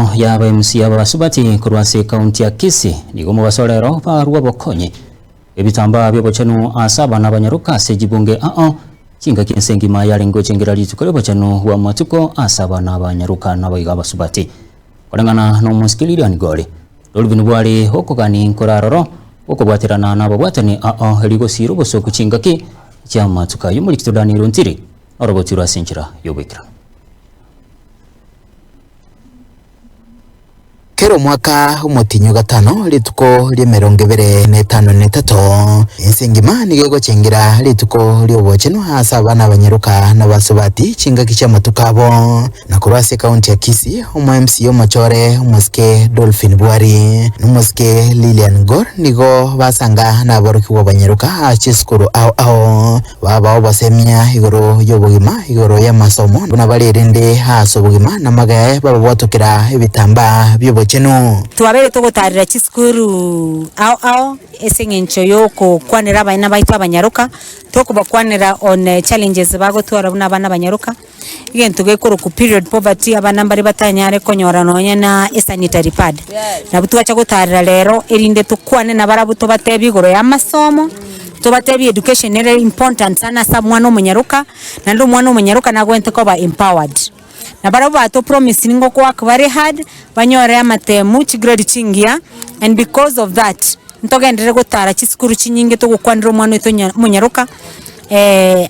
eno ya MC abasubati kurwase kaunti ya Kisii nigo mu basolero barwa bokonye ebitamba byobochanu asaba n'abanyaruka sejibunge kinga kinsengima yalengo chengera litukole bochanu wa matuko asaba n'abanyaruka n'abayiga basubati kolengana no muskiliri angole dolvin bwali hokogani nkoraroro okobwaterana nabo bwatani heligo siro boso kuchinga ki cyama tukayo muri kitodani runtiri orobotirwa sinchira yobekira. Kero mwaka umutinyo gatano lituko lyemerongevere netano netato insengima nigego chengira lituko lyobocheno asaba n'abanyaruka n'abasubati chinga kicha matukabo na kurwase kaunti ya Kisii MC Mochore umuske Dolphin Bwari n'umuske Lilian Gor nigo basanga n'abaruki w'abanyaruka achiskuru baba basemya igoro yobugima igoro ya masomo n'abarerende hasobugima namagaye baba batokera ebitamba byo cheno tuwabere togotarira chiskuru esengencho yoko kwanera abana baitu abanyaruka tokubakwanera on challenges bago twara abana abanyaruka igento gekoro ku period poverty abana bari batanyare konyora nonya na sanitary pad na butuwacha gotarira lero erinde tukwane na barabuto batebigoro ya masomo tobatebi education is important sana sa mwana omunyaruka na ndo mwana omunyaruka nagwente ko ba empowered na barabo ato promise ningo kwa very hard banyore amatemu chigrade chingia and because of that ntogendere gotara chiskuru chinyinge to gukwandira mwana wetu munyaruka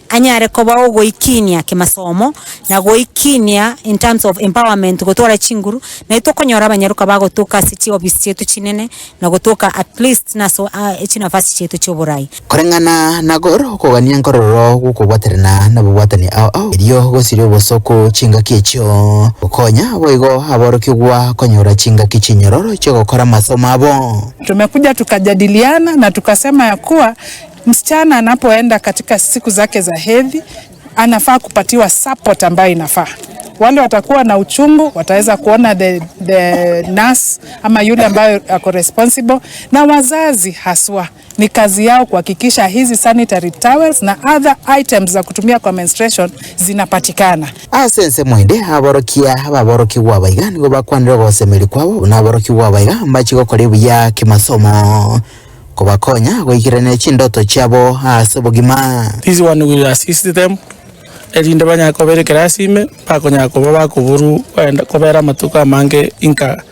anyare ko bawo ikinia ke masomo na go ikinia in terms of empowerment gotora chinguru na itokonyora abanyaruka bagotoka sichi obisi chetu chinene na gotoka at least naso echinafasi chetu choburai korengana nagoro kogania nkororo gukubwaterana nabubwatani iriyo gosirio bosoko chinga kicho konya boigo aborokigwa konyora chinga kichinyororo cyo gukora masomo abo. Tumekuja tukajadiliana na tukasema ya kuwa msichana anapoenda katika siku zake za hedhi anafaa kupatiwa support ambayo inafaa. Wale watakuwa na uchungu wataweza kuona the nurse ama yule ambayo ako responsible, na wazazi haswa ni kazi yao kuhakikisha hizi sanitary towels na other items za kutumia kwa menstruation zinapatikana. Asense mwende aboroki wabaiga nigo bakwandira gosemeri kwabo n'aboroki wabaiga mbachiko korebu ya kimasomo kubakonya goikirane chindoto chabo asubugima. This one will assist them elinde banyako bere klasime bakonya ko bakuburu kwenda kobera matuka mange inka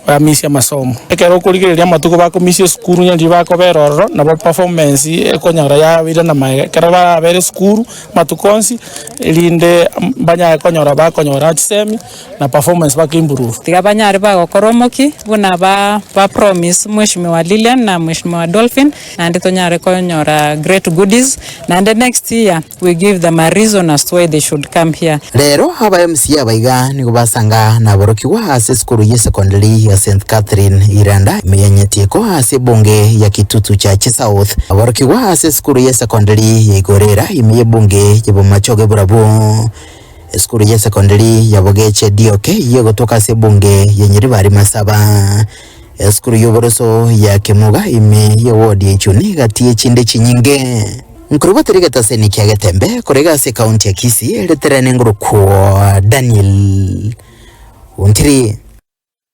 bamisia masomo ekero kurigireria matuko bakomisia skuru nyandi bakoberoro na performance ekonyara ya wira na mae keraba bere skuru matukonsi elinde banyako nyora bakonyora chisemi na performance bakimprove tiga banyare bagokoromoki buna ba promise mheshimiwa Lilian na mheshimiwa Dolphin na ndito nyare konyora great goodies na the next year we give them a reason as to why they should come here. Lero aba MC abaiga nigo basanga na boroki wa skuru ya secondary ya St Catherine Iranda menyetieko ase bunge ya Kitutu cha South aboroki wa ase skuru ya secondary ya Igorera imiye bunge ya Bomachoge Burabu skuru ya secondary ya Bogeche DOK yego toka ase bunge ya Nyiribari Masaba skuru y'oboroso ya Kemuga ime ya ward ya Chuni gatie chinde chinyinge nkurubaterega taseni kyagetembe korega ase kaunti ya Kisii leterane nguruko Daniel Untiri.